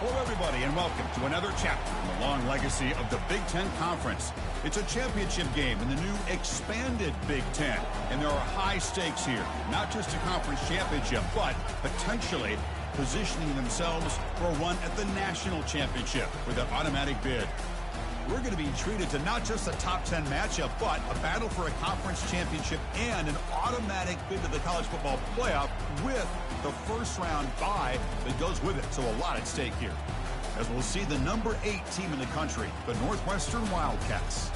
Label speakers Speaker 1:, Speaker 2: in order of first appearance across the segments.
Speaker 1: Hello, everybody, and welcome to another chapter in the long legacy of the Big Ten Conference. It's a championship game in the new expanded Big Ten, and there are high stakes here. Not just a conference championship, but potentially positioning themselves for a run at the national championship with an automatic bid. We're going to be treated to not just a top 10 matchup, but a battle for a conference championship and an automatic bid to the college football playoff with the first round bye that goes with it. So a lot at stake here. As we'll see the number 8 team in the country, the Northwestern Wildcats,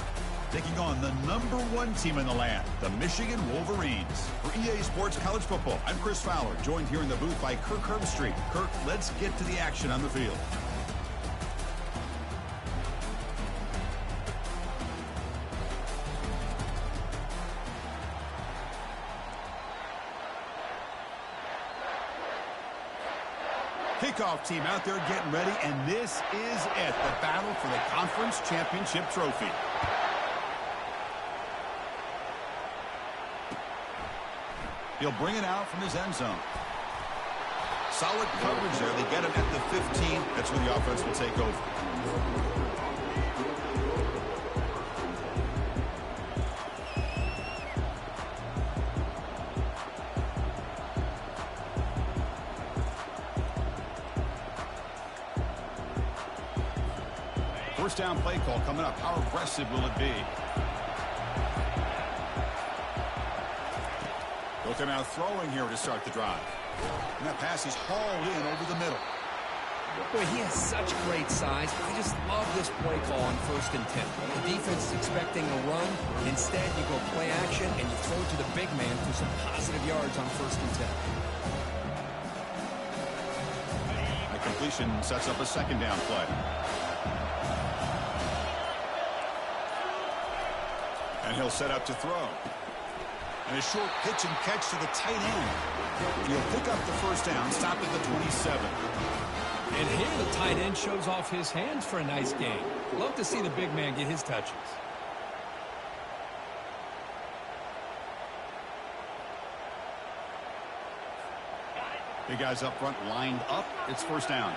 Speaker 1: taking on the number 1 team in the land, the Michigan Wolverines. For EA Sports College Football, I'm Chris Fowler, joined here in the booth by Kirk Herbstreit. Kirk, let's get to the action on the field. Kickoff team out there getting ready, and this is it, the battle for the conference championship trophy. He'll bring it out from his end zone. Solid coverage there. They get him at the 15. That's where the offense will take over. First down play call coming up. How aggressive will it be? They'll come out throwing here to start the drive. And that pass is hauled in over the middle.
Speaker 2: Boy, he has such great size. I just love this play call on 1st and 10. The defense is expecting a run. Instead, you go play action and you throw to the big man for some positive yards on 1st and 10.
Speaker 1: The completion sets up a second down play. And he'll set up to throw. And a short pitch and catch to the tight end. He'll pick up the first down, stop at the 27.
Speaker 2: And here the tight end shows off his hands for a nice game. Love to see the big man get his touches.
Speaker 1: Big guys up front lined up. It's first down.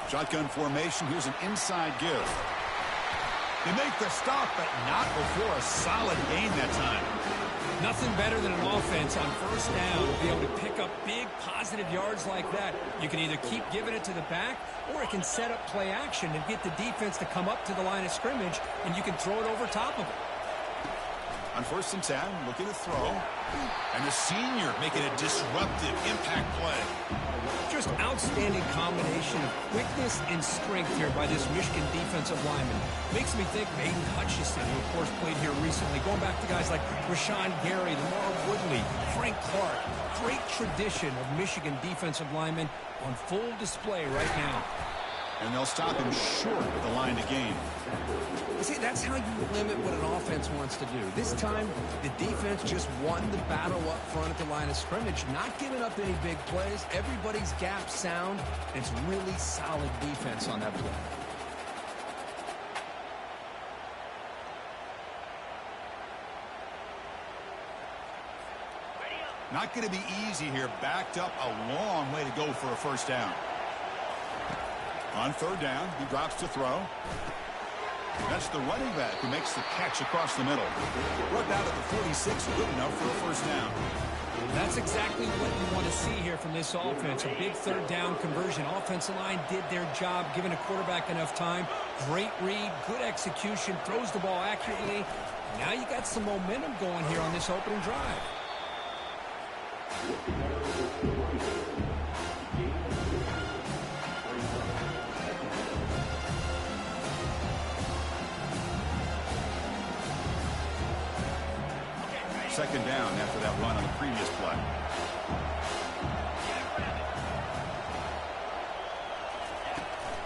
Speaker 1: Shotgun formation. Here's an inside give. They make the stop, but not before a solid gain that time.
Speaker 2: Nothing better than an offense on 1st down to be able to pick up big positive yards like that. You can either keep giving it to the back, or it can set up play action and get the defense to come up to the line of scrimmage, and you can throw it over top of it.
Speaker 1: On 1st and 10, looking to throw. And the senior making a disruptive impact play.
Speaker 2: Just outstanding combination of quickness and strength here by this Michigan defensive lineman. Makes me think of Aiden Hutchinson, who of course played here recently. Going back to guys like Rashawn Gary, Lamar Woodley, Frank Clark. Great tradition of Michigan defensive linemen on full display right now.
Speaker 1: And they'll stop him short of the line to gain.
Speaker 2: You see, that's how you limit what an offense wants to do. This time, the defense just won the battle up front at the line of scrimmage, not giving up any big plays. Everybody's gap sound. It's really solid defense on that play.
Speaker 1: Not going to be easy here. Backed up a long way to go for a first down. On 3rd down, he drops to throw. That's the running back who makes the catch across the middle. Brought down at the 46, good enough for a first down.
Speaker 2: That's exactly what you want to see here from this offense. A big 3rd down conversion. Offensive line did their job, giving a quarterback enough time. Great read, good execution, throws the ball accurately. Now you got some momentum going here on this opening drive.
Speaker 1: Second down after that run on the previous play.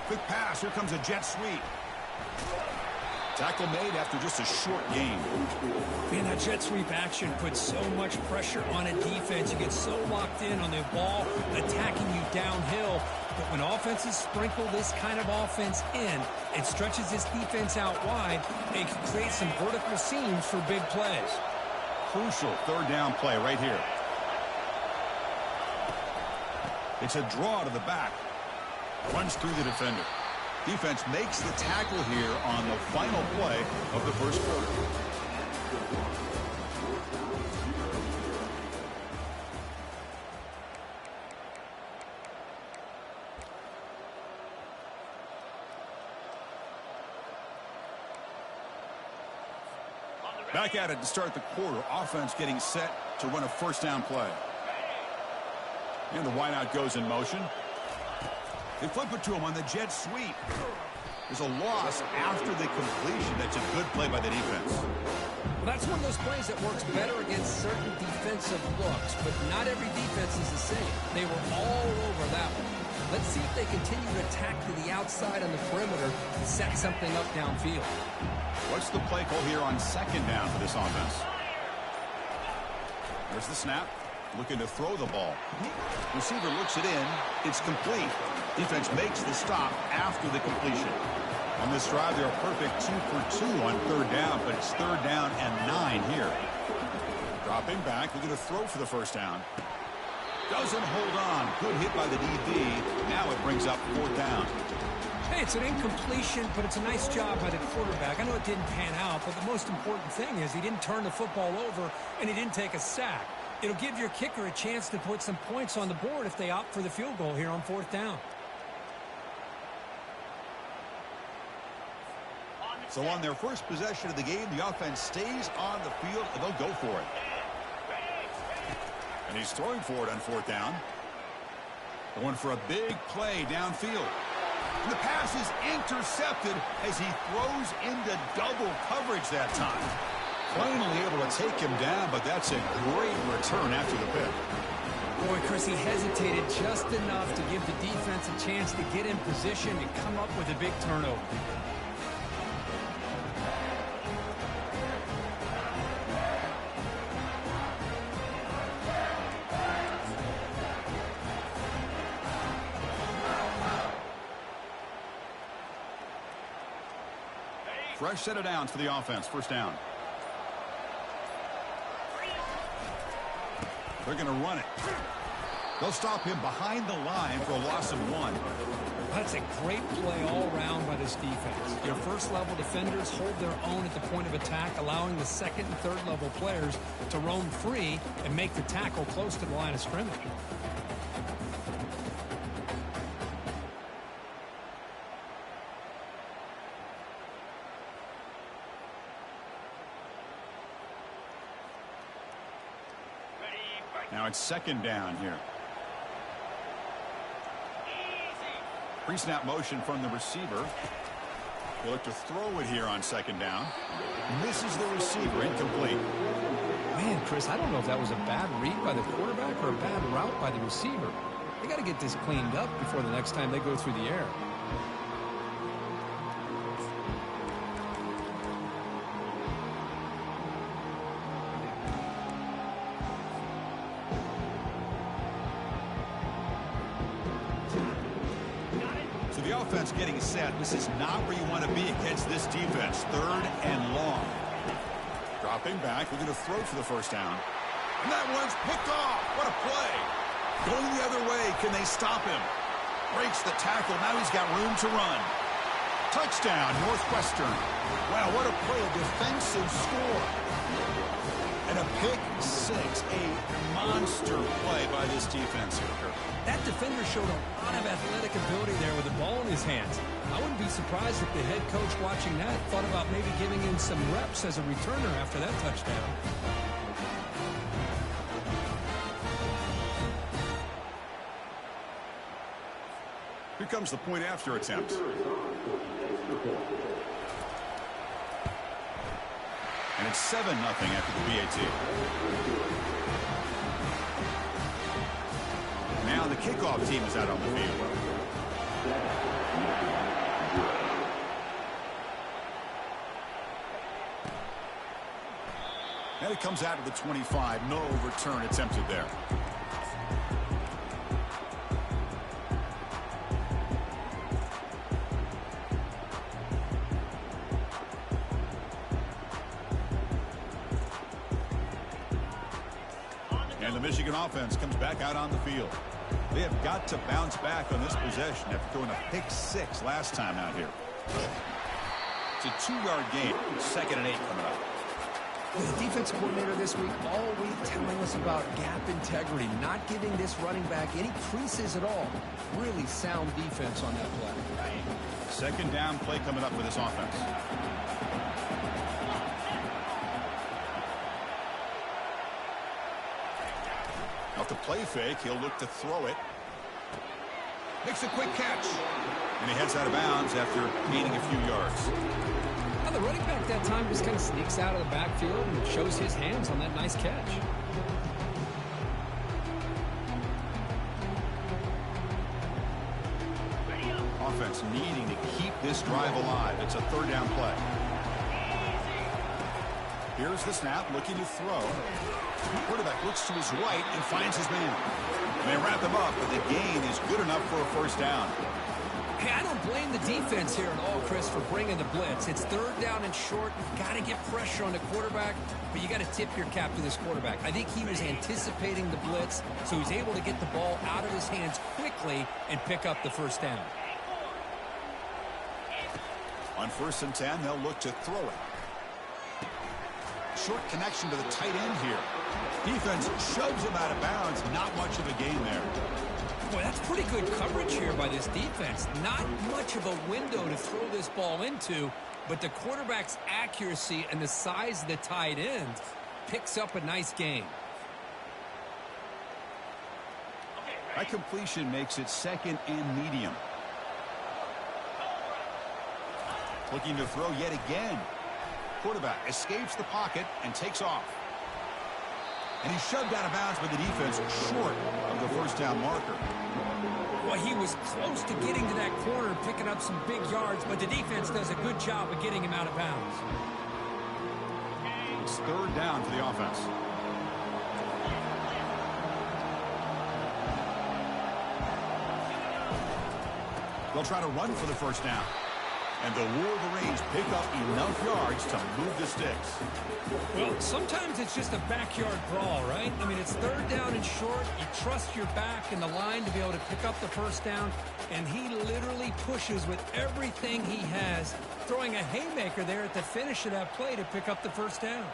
Speaker 1: Quick pass. Here comes a jet sweep. Tackle made after just a short gain.
Speaker 2: Man, that jet sweep action puts so much pressure on a defense. You get so locked in on the ball attacking you downhill. But when offenses sprinkle this kind of offense in, it stretches this defense out wide and can create some vertical seams for big plays.
Speaker 1: Crucial 3rd down play right here. It's a draw to the back. Runs through the defender. Defense makes the tackle here on the final play of the first quarter. Back at it to start the quarter. Offense getting set to run a first down play. And the wideout goes in motion. They flip it to him on the jet sweep. There's a loss after the completion. That's a good play by the defense.
Speaker 2: Well, that's one of those plays that works better against certain defensive looks, but not every defense is the same. They were all over that one. Let's see if they continue to attack to the outside on the perimeter and set something up downfield.
Speaker 1: What's the play call here on second down for this offense? There's the snap. Looking to throw the ball. Receiver looks it in. It's complete. Defense makes the stop after the completion. On this drive, they're a perfect 2 for 2 on third down, but it's third down and 9 here. Dropping back, looking to throw for the first down. Doesn't hold on. Good hit by the DB. Now it brings up fourth down.
Speaker 2: Hey, it's an incompletion, but it's a nice job by the quarterback. I know it didn't pan out, but the most important thing is he didn't turn the football over and he didn't take a sack. It'll give your kicker a chance to put some points on the board if they opt for the field goal here on fourth down.
Speaker 1: So on their first possession of the game, the offense stays on the field, and they'll go for it. And he's throwing for it on fourth down. Going for a big play downfield. And the pass is intercepted as he throws into double coverage that time. Finally able to take him down, but that's a great return after the pick.
Speaker 2: Boy, Chris, he hesitated just enough to give the defense a chance to get in position and come up with a big turnover.
Speaker 1: Fresh set of downs for the offense. First down. They're going to run it. They'll stop him behind the line for a loss of 1.
Speaker 2: That's a great play all around by this defense. Your first-level defenders hold their own at the point of attack, allowing the second and third-level players to roam free and make the tackle close to the line of scrimmage.
Speaker 1: Now it's second down here. Pre-snap motion from the receiver. He'll look to throw it here on second down. Misses the receiver, incomplete.
Speaker 2: Man, Chris, I don't know if that was a bad read by the quarterback or a bad route by the receiver. They got to get this cleaned up before the next time they go through the air.
Speaker 1: Offense getting set. This is not where you want to be against this defense. Third and long. Dropping back. We're going to throw for the first down. And that one's picked off. What a play. Going the other way. Can they stop him? Breaks the tackle. Now he's got room to run. Touchdown, Northwestern. Wow, what a play. A defensive score. And a pick six. A monster play by this defense here.
Speaker 2: That defender showed a lot of athletic ability there with the ball in his hands. I wouldn't be surprised if the head coach watching that thought about maybe giving him some reps as a returner after that touchdown.
Speaker 1: Here comes the point after attempt. And it's 7-0 after the PAT. Now the kickoff team is out on the field. And it comes out to the 25. No return attempted there. And the Michigan offense comes back out on the field. They have got to bounce back on this possession after throwing a pick 6 last time out here. It's a 2-yard gain. 2nd and 8 coming up.
Speaker 2: The defense coordinator this week all week telling us about gap integrity, not giving this running back any creases at all. Really sound defense on that play.
Speaker 1: 2nd down play coming up for this offense. Off the play fake, he'll look to throw it. Makes a quick catch. And he heads out of bounds after gaining a few yards.
Speaker 2: Now the running back that time just kind of sneaks out of the backfield and shows his hands on that nice catch.
Speaker 1: Offense needing to keep this drive alive. It's a 3rd down play. Here's the snap, looking to throw. Quarterback looks to his right and finds his man. And they wrap him up, but the gain is good enough for a 1st down.
Speaker 2: Hey, I don't blame the defense here at all, Chris, for bringing the blitz. It's 3rd down and short. You've got to get pressure on the quarterback, but you got to tip your cap to this quarterback. I think he was anticipating the blitz, so he's able to get the ball out of his hands quickly and pick up the 1st down.
Speaker 1: On 1st and 10, they'll look to throw it. Short connection to the tight end here. Defense shoves him out of bounds. Not much of a gain there.
Speaker 2: Boy, that's pretty good coverage here by this defense. Not much of a window to throw this ball into, but the quarterback's accuracy and the size of the tight end picks up a nice gain.
Speaker 1: That completion makes it 2nd and medium. Looking to throw yet again. Quarterback escapes the pocket and takes off. And he's shoved out of bounds by the defense short of the 1st down marker.
Speaker 2: Well, he was close to getting to that corner and picking up some big yards, but the defense does a good job of getting him out of bounds.
Speaker 1: It's 3rd down for the offense. They'll try to run for the 1st down. And the Wolverines pick up enough yards to move the sticks.
Speaker 2: Well, sometimes it's just a backyard brawl, right? I mean, it's 3rd down and short. You trust your back and the line to be able to pick up the 1st down. And he literally pushes with everything he has, throwing a haymaker there at the finish of that play to pick up the 1st down.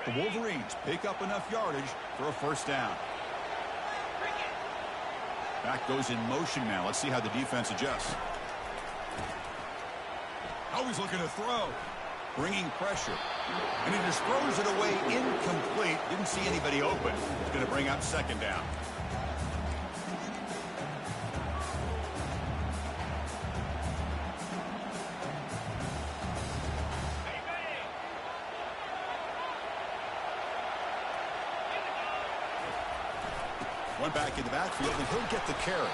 Speaker 1: The Wolverines pick up enough yardage for a 1st down. Back goes in motion now. Let's see how the defense adjusts. Always looking to throw. Bringing pressure. And he just throws it away incomplete. Didn't see anybody open. It's going to bring up 2nd down. One back in the backfield, and he'll get the carry.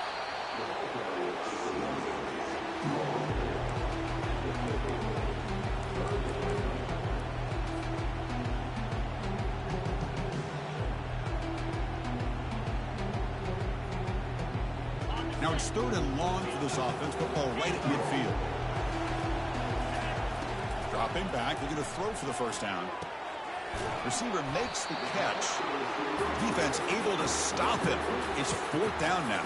Speaker 1: Now it's 3rd and long for this offense. Football right at midfield. Dropping back, they're going to throw for the 1st down. Receiver makes the catch. Defense able to stop him. It's 4th down now.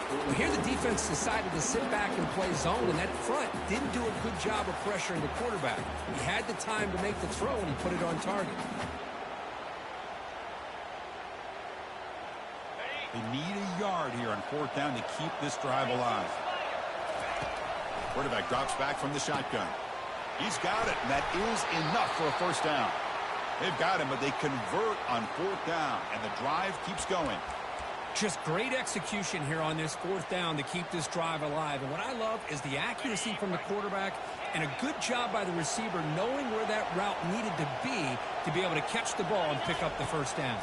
Speaker 2: Well, here the defense decided to sit back and play zone, and that front didn't do a good job of pressuring the quarterback. He had the time to make the throw, and he put it on target.
Speaker 1: They need a yard here on 4th down to keep this drive alive. Quarterback drops back from the shotgun. He's got it, and that is enough for a 1st down. They've got him, but they convert on 4th down, and the drive keeps going.
Speaker 2: Just great execution here on this 4th down to keep this drive alive. And what I love is the accuracy from the quarterback and a good job by the receiver knowing where that route needed to be able to catch the ball and pick up the 1st down.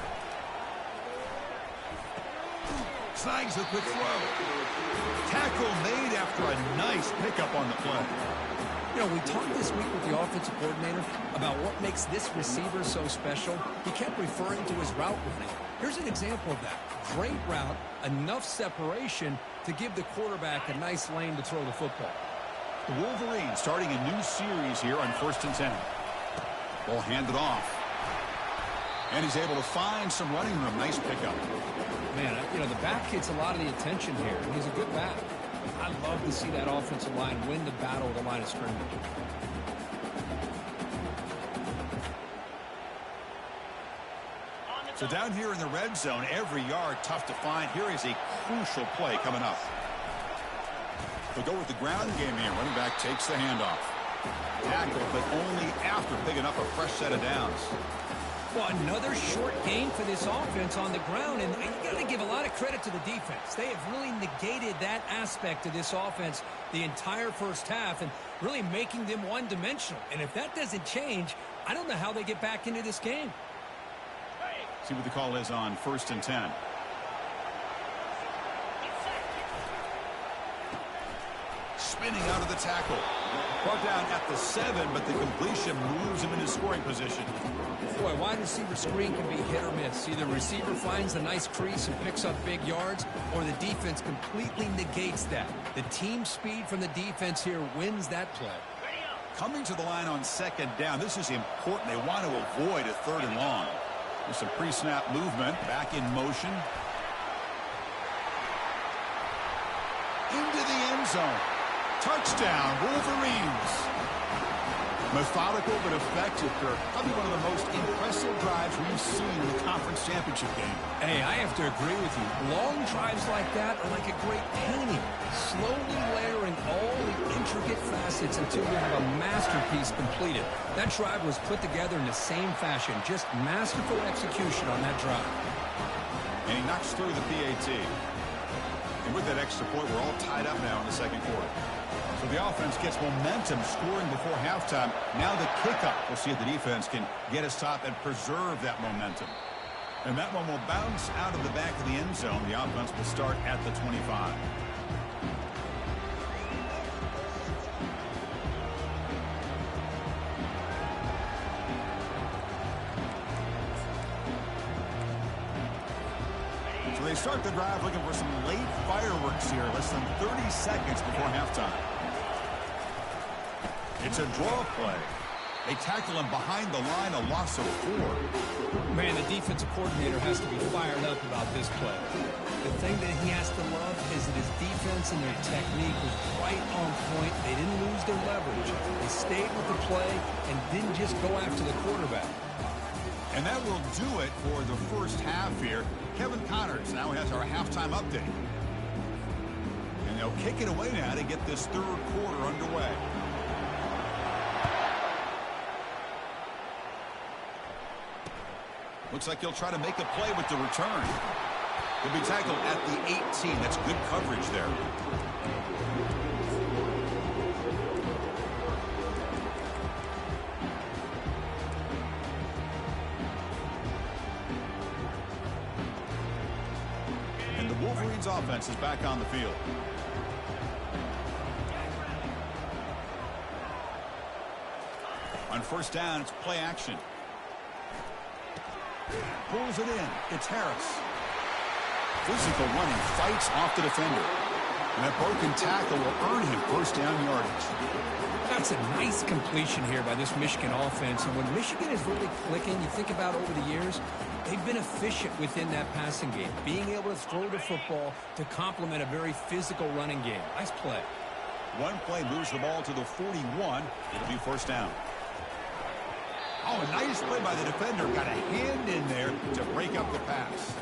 Speaker 1: Snags the quick throw. Tackle made after a nice pickup on the play.
Speaker 2: You know, we talked this week with the offensive coordinator about what makes this receiver so special. He kept referring to his route running. Here's an example of that. Great route, enough separation to give the quarterback a nice lane to throw the football.
Speaker 1: The Wolverines starting a new series here on 1st and 10. Ball handed off. And he's able to find some running room. Nice pickup.
Speaker 2: Man, you know, the back gets a lot of the attention here. He's a good back. I love to see that offensive line win the battle of the line of scrimmage.
Speaker 1: So down here in the red zone, every yard tough to find. Here is a crucial play coming up. They'll go with the ground game here. Running back takes the handoff. Tackle, but only after picking up a fresh set of downs.
Speaker 2: Well, another short gain for this offense on the ground, and you got to give a lot of credit to the defense. They have really negated that aspect of this offense the entire first half and really making them one-dimensional. And if that doesn't change, I don't know how they get back into this game.
Speaker 1: See what the call is on 1st and 10. Spinning out of the tackle. Brought down at the 7, but the completion moves him into scoring position.
Speaker 2: Boy, wide receiver screen can be hit or miss. Either receiver finds a nice crease and picks up big yards, or the defense completely negates that. The team speed from the defense here wins that play.
Speaker 1: Coming to the line on 2nd down. This is important. They want to avoid a 3rd and long. There's some pre-snap movement. Back in motion. Into the end zone. Touchdown, Wolverines. Methodical but effective, Kirk. Probably one of the most impressive drives we've seen in the conference championship game.
Speaker 2: Hey, I have to agree with you. Long drives like that are like a great painting. Slowly layering all the intricate facets until you have a masterpiece completed. That drive was put together in the same fashion. Just masterful execution on that drive.
Speaker 1: And he knocks through the PAT. And with that extra point, we're all tied up now in the 2nd quarter. So the offense gets momentum scoring before halftime. Now the kickoff. We'll see if the defense can get a stop and preserve that momentum. And that one will bounce out of the back of the end zone. The offense will start at the 25. So they start the drive looking for some late fireworks here. Less than 30 seconds before halftime. It's a draw play. They tackle him behind the line, a loss of 4.
Speaker 2: Man, the defensive coordinator has to be fired up about this play. The thing that he has to love is that his defense and their technique was right on point. They didn't lose their leverage. They stayed with the play and didn't just go after the quarterback.
Speaker 1: And that will do it for the first half here. Kevin Connors now has our halftime update. And they'll kick it away now to get this 3rd quarter underway. Looks like he'll try to make a play with the return. He'll be tackled at the 18. That's good coverage there. And the Wolverines offense is back on the field. On 1st down, it's play action. Pulls it in. It's Harris. Physical running, fights off the defender. And that broken tackle will earn him 1st down yardage.
Speaker 2: That's a nice completion here by this Michigan offense. And when Michigan is really clicking, you think about over the years, they've been efficient within that passing game. Being able to throw the football to complement a very physical running game. Nice play.
Speaker 1: One play moves the ball to the 41. It'll be 1st down. Oh, a nice play by the defender. Got a hand in there to break up the pass.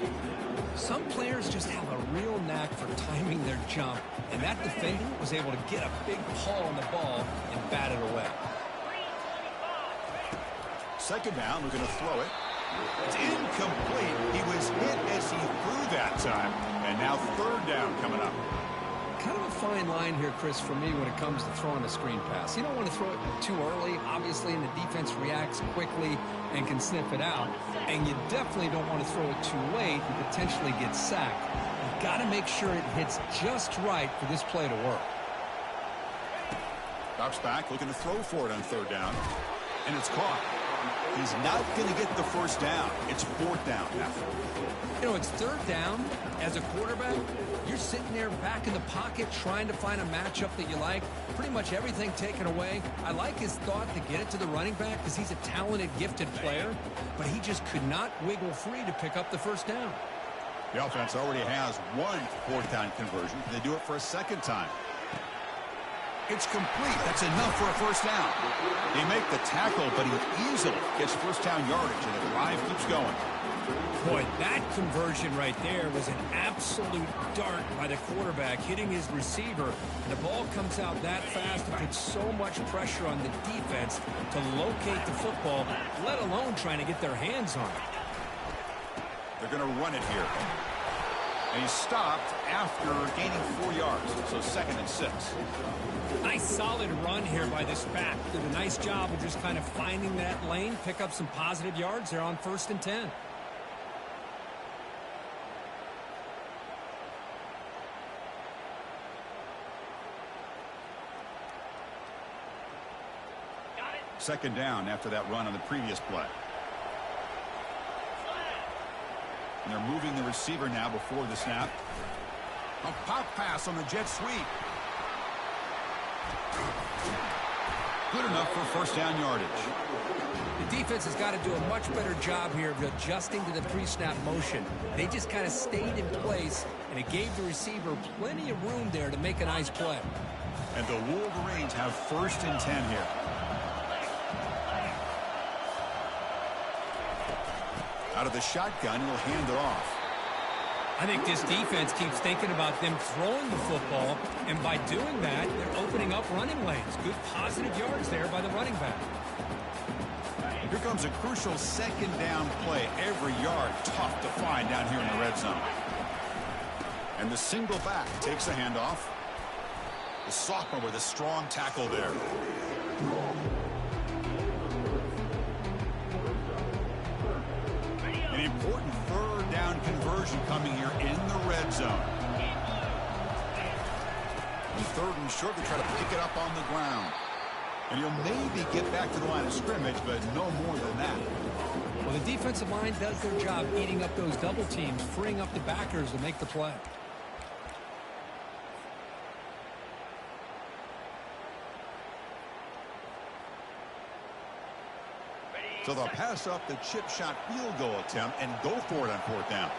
Speaker 2: Some players just have a real knack for timing their jump, and that defender was able to get a big paw on the ball and bat it away.
Speaker 1: 2nd down, looking to throw it. It's incomplete. He was hit as he threw that time. And now 3rd down coming up.
Speaker 2: Kind of a fine line here, Chris, for me when it comes to throwing a screen pass. You don't want to throw it too early, obviously, and the defense reacts quickly and can sniff it out. And you definitely don't want to throw it too late and potentially get sacked. You've got to make sure it hits just right for this play to work.
Speaker 1: Drops back, looking to throw for it on 3rd down. And it's caught. He he's not going to get the first down. It's fourth down now.
Speaker 2: You know, it's third down. As a quarterback, you're sitting there back in the pocket trying to find a matchup that you like. Pretty much everything taken away. I like his thought to get it to the running back because he's a talented, gifted player, but he just could not wiggle free to pick up the first down.
Speaker 1: The offense already has one fourth down conversion. They do it for a second time. It's complete. That's enough for a first down. They make the tackle, but he easily gets first down yardage, and the drive keeps going.
Speaker 2: Boy, that conversion right there was an absolute dart by the quarterback, hitting his receiver. And the ball comes out that fast and puts so much pressure on the defense to locate the football, let alone trying to get their hands on it.
Speaker 1: They're going to run it here. And he's stopped after gaining 4 yards, so 2nd and 6.
Speaker 2: Nice solid run here by this back. Did a nice job of just kind of finding that lane, pick up some positive yards there on 1st and 10.
Speaker 1: Second down after that run on the previous play. And they're moving the receiver now before the snap. A pop pass on the jet sweep. Good enough for first down yardage.
Speaker 2: The defense has got to do a much better job here of adjusting to the pre-snap motion. They just kind of stayed in place, and it gave the receiver plenty of room there to make a nice play.
Speaker 1: And the Wolverines have 1st and 10 here. Out of the shotgun, he'll hand it off.
Speaker 2: I think this defense keeps thinking about them throwing the football, and by doing that, they're opening up running lanes. Good positive yards there by the running back.
Speaker 1: Here comes a crucial 2nd down play. Every yard tough to find down here in the red zone. And the single back takes the handoff. The sophomore with a strong tackle there. An important 3rd down conversion coming here in the red zone. And 3rd and short, they try to pick it up on the ground. And he'll maybe get back to the line of scrimmage, but no more than that.
Speaker 2: Well, the defensive line does their job eating up those double teams, freeing up the backers to make the play.
Speaker 1: So they'll pass up the chip shot field goal attempt and go for it on 4th down.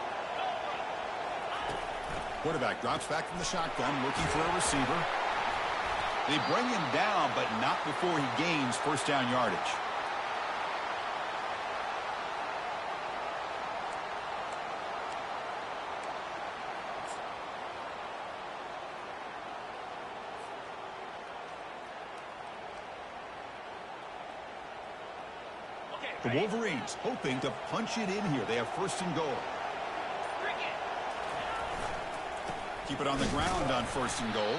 Speaker 1: Quarterback drops back from the shotgun, looking for a receiver. They bring him down, but not before he gains first down yardage. The Wolverines hoping to punch it in here. They have 1st and goal. Keep it on the ground on 1st and goal.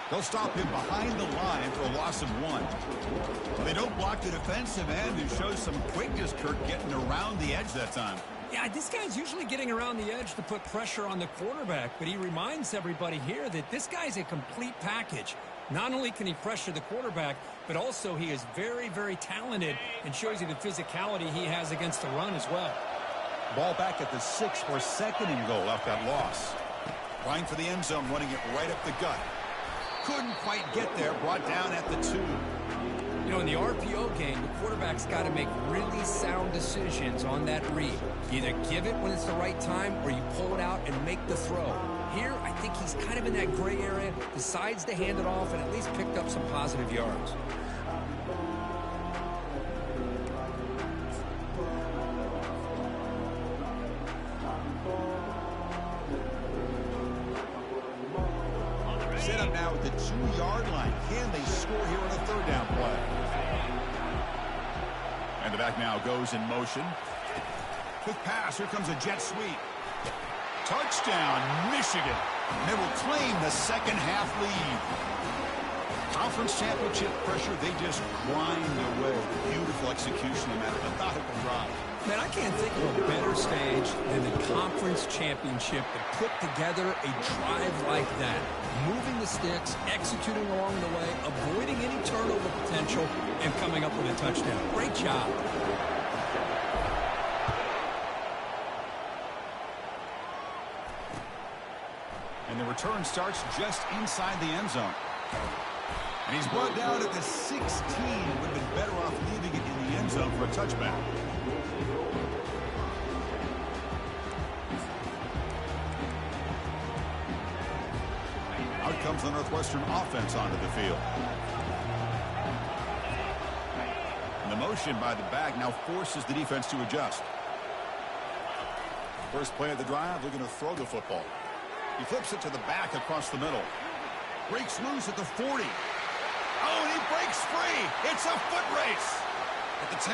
Speaker 1: They'll stop him behind the line for a loss of 1. They don't block the defensive end, who shows some quickness, Kirk, getting around the edge that time.
Speaker 2: Yeah, this guy's usually getting around the edge to put pressure on the quarterback, but he reminds everybody here that this guy's a complete package. Not only can he pressure the quarterback, but also he is very, very talented and shows you the physicality he has against the run as well.
Speaker 1: Ball back at the 6 for 2nd and goal after that loss. Trying for the end zone, running it right up the gut. Couldn't quite get there, brought down at the 2.
Speaker 2: You know, in the RPO game, the quarterback's got to make really sound decisions on that read. Either give it when it's the right time or you pull it out and make the throw. Here, I think he's kind of in that gray area, decides to hand it off and at least picked up some positive yards.
Speaker 1: Set up now at the 2-yard line. Can they score here on a 3rd down play? And the back now goes in motion. Quick pass. Here comes a jet sweep. Touchdown, Michigan. They will claim the 2nd half lead. Conference championship pressure, they just grind away. Beautiful execution in that methodical drive.
Speaker 2: Man, I can't think of a better stage than the conference championship to put together a drive like that. Moving the sticks, executing along the way, avoiding any turnover potential, and coming up with a touchdown. Great job.
Speaker 1: return starts just inside the end zone. And he's brought down at the 16. Would have been better off leaving it in the end zone for a touchback. Out comes the Northwestern offense onto the field. And the motion by the back now forces the defense to adjust. First play of the drive, looking to throw the football. He flips it to the back across the middle. Breaks loose at the 40. Oh, and he breaks free. It's a foot race. At the 10.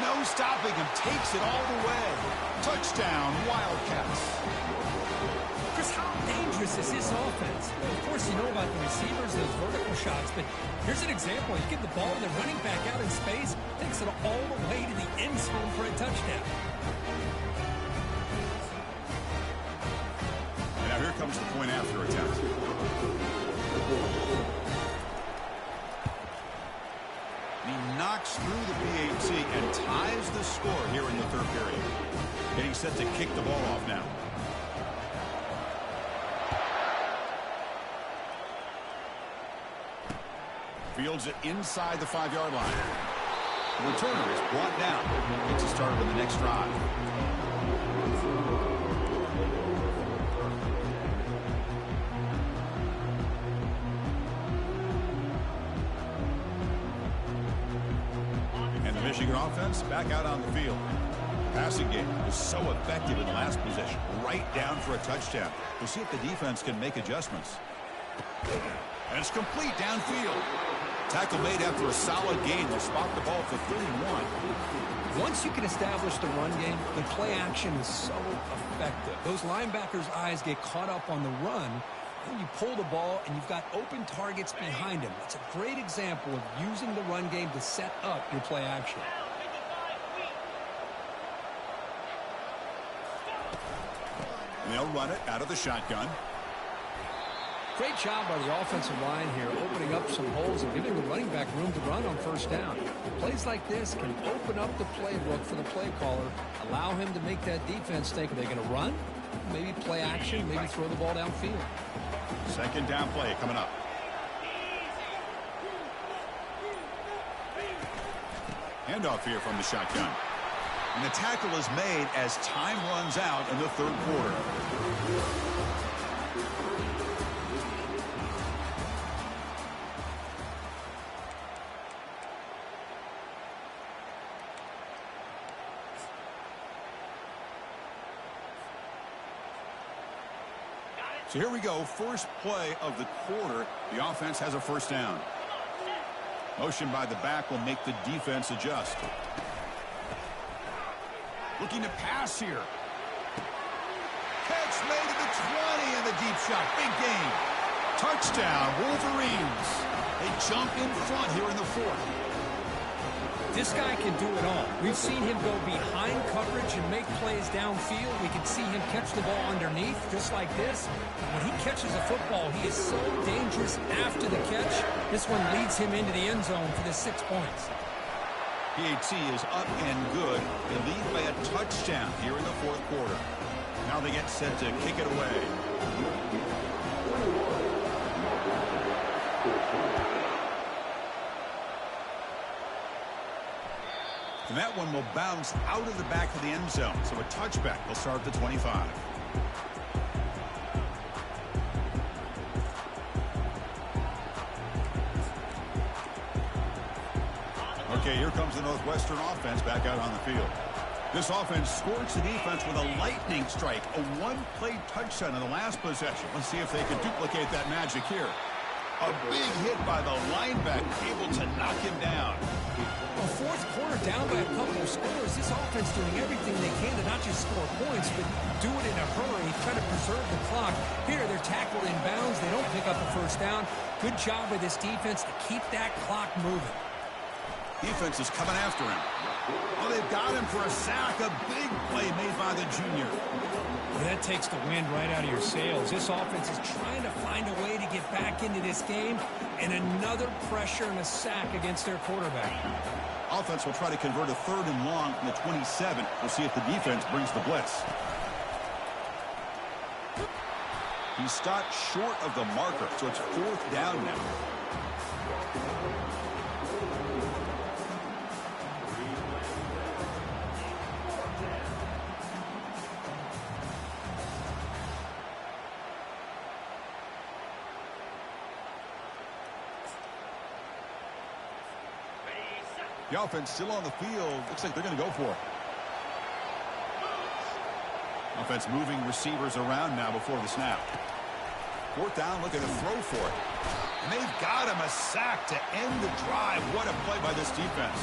Speaker 1: No stopping him. Takes it all the way. Touchdown, Wildcats.
Speaker 2: Chris, how dangerous is this offense? Well, of course, you know about the receivers, those vertical shots, but here's an example. You get the ball and the running back out in space, takes it all the way to the end zone for a touchdown.
Speaker 1: And now here comes the point after attempt. He knocks through the PAT and ties the score here in the third period. Getting set to kick the ball off now. Fields it inside the 5-yard line. The returner is brought down. Gets a start on the next drive. And the Michigan offense back out on the field. Passing game was so effective in the last possession. Right down for a touchdown. We'll see if the defense can make adjustments. And it's complete downfield. Tackle made after a solid gain. They'll spot the ball for 31.
Speaker 2: Once you can establish the run game, the play action is so effective. Those linebackers' eyes get caught up on the run, and you pull the ball, and you've got open targets behind him. It's a great example of using the run game to set up your play action.
Speaker 1: And they'll run it out of the shotgun.
Speaker 2: Great job by the offensive line here, opening up some holes and giving the running back room to run on first down. Plays like this can open up the playbook for the play caller, allow him to make that defense think, are they going to run? Maybe play action, maybe throw the ball downfield.
Speaker 1: Second down play coming up. Handoff here from the shotgun. And the tackle is made as time runs out in the third quarter. So here we go, first play of the quarter. The offense has a first down. Motion by the back will make the defense adjust. Looking to pass here. Catch made at the 20 and the deep shot. Big gain. Touchdown, Wolverines. They jump in front here in the fourth.
Speaker 2: This guy can do it all. We've seen him go behind coverage and make plays downfield. We can see him catch the ball underneath, just like this. When he catches a football, he is so dangerous after the catch. This one leads him into the end zone for the 6 points.
Speaker 1: PAT is up and good. They lead by a touchdown here in the fourth quarter. Now they get set to kick it away. And that one will bounce out of the back of the end zone. So a touchback will start at the 25. Okay, here comes the Northwestern offense back out on the field. This offense scorched the defense with a lightning strike. A one-play touchdown in the last possession. Let's see if they can duplicate that magic here. A big hit by the linebacker, able to knock him down.
Speaker 2: A fourth quarter down by a couple of scores. This offense doing everything they can to not just score points, but do it in a hurry, try to preserve the clock. Here, they're tackled in bounds. They don't pick up a first down. Good job by this defense to keep that clock moving.
Speaker 1: Defense is coming after him. Oh, they've got him for a sack. A big play made by the junior.
Speaker 2: That takes the wind right out of your sails. This offense is trying to find a way to get back into this game, and another pressure and a sack against their quarterback.
Speaker 1: Offense will try to convert a third and long from the 27. We'll see if the defense brings the blitz. He stopped short of the marker, so it's 4th down now. The offense still on the field. Looks like they're going to go for it. Offense moving receivers around now before the snap. 4th down, looking to throw for it. And they've got him a sack to end the drive. What a play by this defense.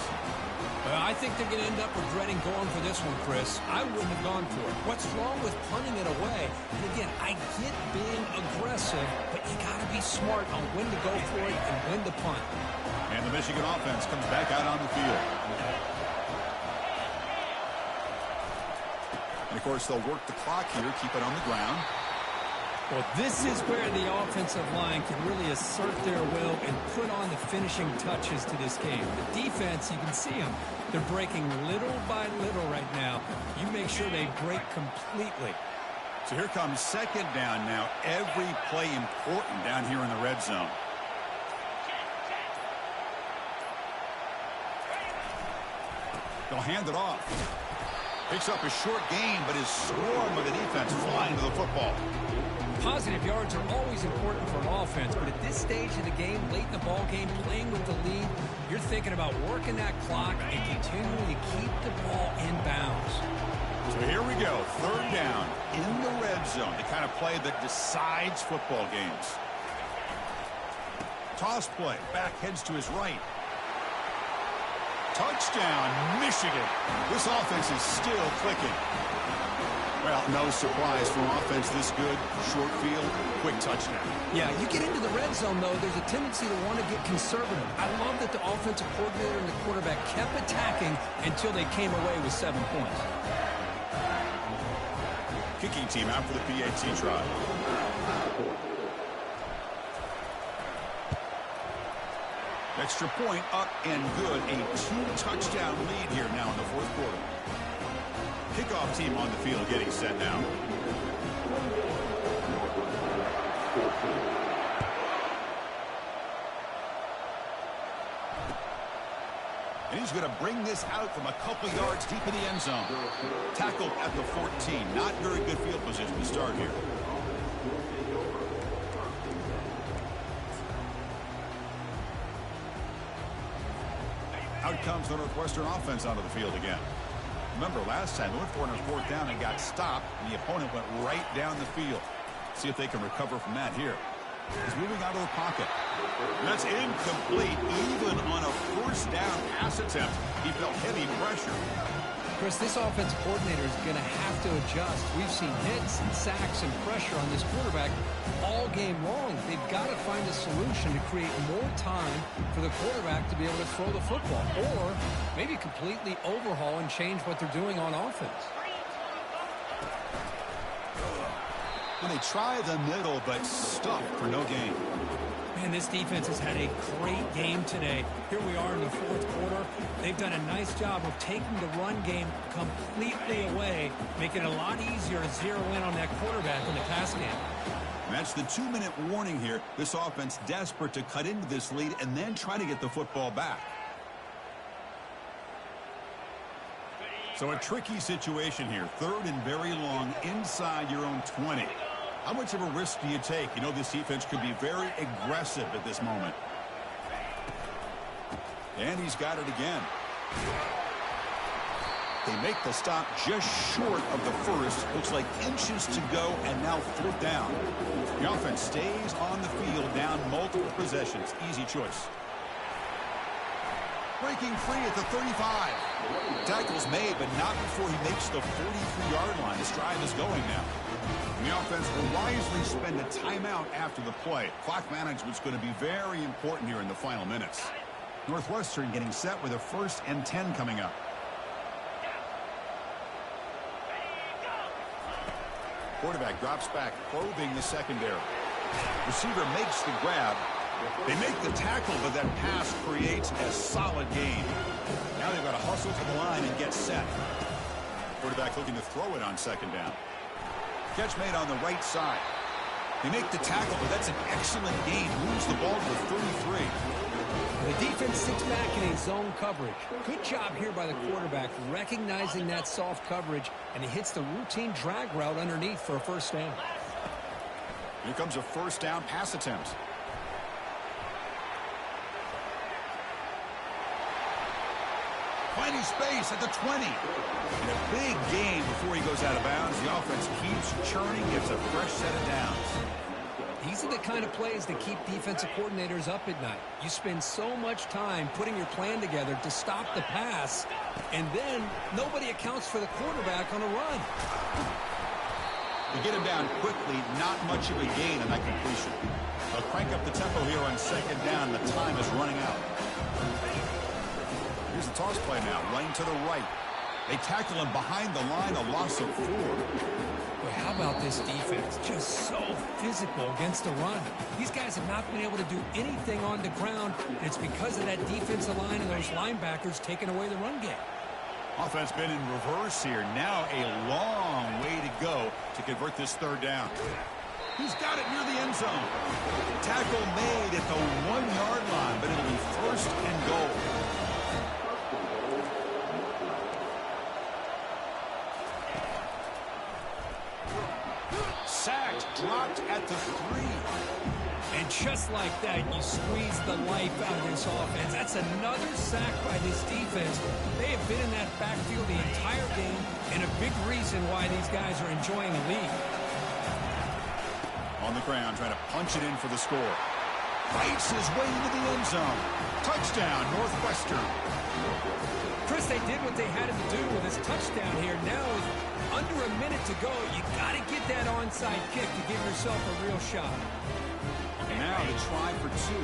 Speaker 2: I think they're going to end up regretting going for this one, Chris. I wouldn't have gone for it. What's wrong with punting it away? And again, I get being aggressive, but you got to be smart on when to go for it and when to punt.
Speaker 1: And the Michigan offense comes back out on the field. And, of course, they'll work the clock here, keep it on the ground.
Speaker 2: Well, this is where the offensive line can really assert their will and put on the finishing touches to this game. The defense, you can see them. They're breaking little by little right now. You make sure they break completely.
Speaker 1: So here comes 2nd down now. Every play important down here in the red zone. They'll hand it off. Picks up a short gain, but his swarm of the defense flying to the football.
Speaker 2: Positive yards are always important for an offense, but at this stage of the game, late in the ball game, playing with the lead, you're thinking about working that clock and continuing to keep the ball in bounds.
Speaker 1: So here we go, 3rd down in the red zone, the kind of play that decides football games. Toss play, back heads to his right. Touchdown, Michigan. This offense is still clicking. Well, no surprise from offense this good. Short field, quick touchdown.
Speaker 2: Yeah, you get into the red zone, though, there's a tendency to want to get conservative. I love that the offensive coordinator and the quarterback kept attacking until they came away with 7 points.
Speaker 1: Kicking team out for the PAT try. Extra point up and good. A 2-touchdown lead here now in the 4th quarter. Kickoff team on the field getting set now. And he's going to bring this out from a couple yards deep in the end zone. Tackled at the 14. Not very good field position to start here. Out comes the Northwestern offense onto the field again. Remember, last time, they went for it on 4th down and got stopped, and the opponent went right down the field. See if they can recover from that here. He's moving out of the pocket. That's incomplete. Even on a 1st down pass attempt, he felt heavy pressure.
Speaker 2: Chris, this offensive coordinator is going to have to adjust. We've seen hits and sacks and pressure on this quarterback all game long. They've got to find a solution to create more time for the quarterback to be able to throw the football, or maybe completely overhaul and change what they're doing on offense.
Speaker 1: And they try the middle, but stuck for no gain.
Speaker 2: Man, this defense has had a great game today. Here we are in the 4th quarter. They've done a nice job of taking the run game completely away, making it a lot easier to zero in on that quarterback in the pass game.
Speaker 1: And that's the 2-minute warning here. This offense desperate to cut into this lead and then try to get the football back. So a tricky situation here. 3rd and very long inside your own 20. How much of a risk do you take? You know, this defense could be very aggressive at this moment. And he's got it again. They make the stop just short of the 1st. Looks like inches to go, and now 4th down. The offense stays on the field, down multiple possessions. Easy choice. Breaking free at the 35. Tackle's made, but not before he makes the 43-yard line. This drive is going now. And the offense will wisely spend a timeout after the play. Clock management's going to be very important here in the final minutes. Northwestern getting set with a 1st and 10 coming up. Quarterback drops back, probing the secondary. Receiver makes the grab. They make the tackle, but that pass creates a solid gain. Now they've got to hustle to the line and get set. Quarterback looking to throw it on 2nd down. Catch made on the right side. They make the tackle, but that's an excellent gain. Moves the ball to the 33.
Speaker 2: The defense sits back in a zone coverage. Good job here by the quarterback recognizing that soft coverage, and he hits the routine drag route underneath for a first down.
Speaker 1: Here comes a first down pass attempt. Finding space at the 20. And a big gain before he goes out of bounds. The offense keeps churning, gets a fresh set of downs.
Speaker 2: These are the kind of plays that keep defensive coordinators up at night. You spend so much time putting your plan together to stop the pass, and then nobody accounts for the quarterback on a run.
Speaker 1: They get him down quickly, not much of a gain on that completion. They'll crank up the tempo here on second down. The time is running out. Here's the toss play now, running to the right. They tackle him behind the line, a loss of 4.
Speaker 2: Boy, how about this defense? Just so physical against the run. These guys have not been able to do anything on the ground, and it's because of that defensive line and those linebackers taking away the run game.
Speaker 1: Offense been in reverse here. Now a long way to go to convert this third down. He's got it near the end zone. Tackle made at the 1-yard line, but it'll be first and goal. Sacked, dropped at the 3.
Speaker 2: And just like that, you squeeze the life out of this offense. That's another sack by this defense. They have been in that backfield the entire game, and a big reason why these guys are enjoying the lead.
Speaker 1: On the ground, trying to punch it in for the score. Fights his way into the end zone. Touchdown, Northwestern.
Speaker 2: Chris, they did what they had to do with this touchdown here. Now, with under a minute to go, you got to get that onside kick to give yourself a real shot.
Speaker 1: And now to try for 2.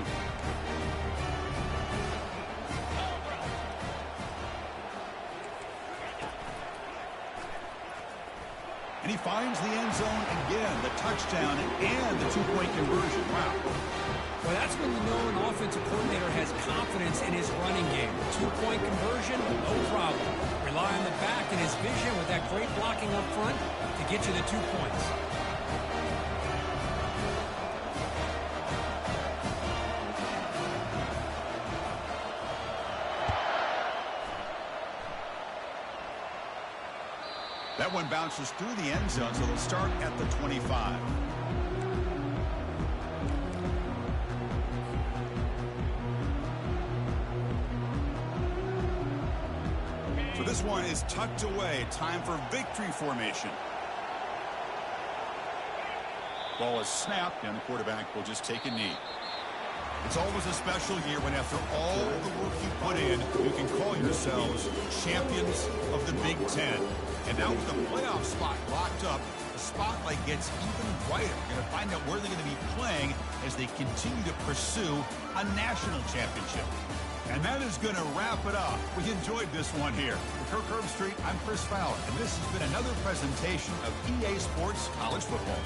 Speaker 1: And he finds the end zone again, the touchdown and the 2-point conversion. Wow.
Speaker 2: Well, that's when you know an offensive coordinator has confidence in his running game. 2-point conversion, no problem. Rely on the back and his vision with that great blocking up front to get you the 2 points.
Speaker 1: That one bounces through the end zone, so they'll start at the 25. So this one is tucked away. Time for victory formation. Ball is snapped, and the quarterback will just take a knee. It's always a special year when after all the work you put in, you can call yourselves champions of the Big Ten. And now with the playoff spot locked up, the spotlight gets even brighter. You're going to find out where they're going to be playing as they continue to pursue a national championship. And that is going to wrap it up. We enjoyed this one here. For Kirk Herbstreit, I'm Chris Fowler, and this has been another presentation of EA Sports College Football.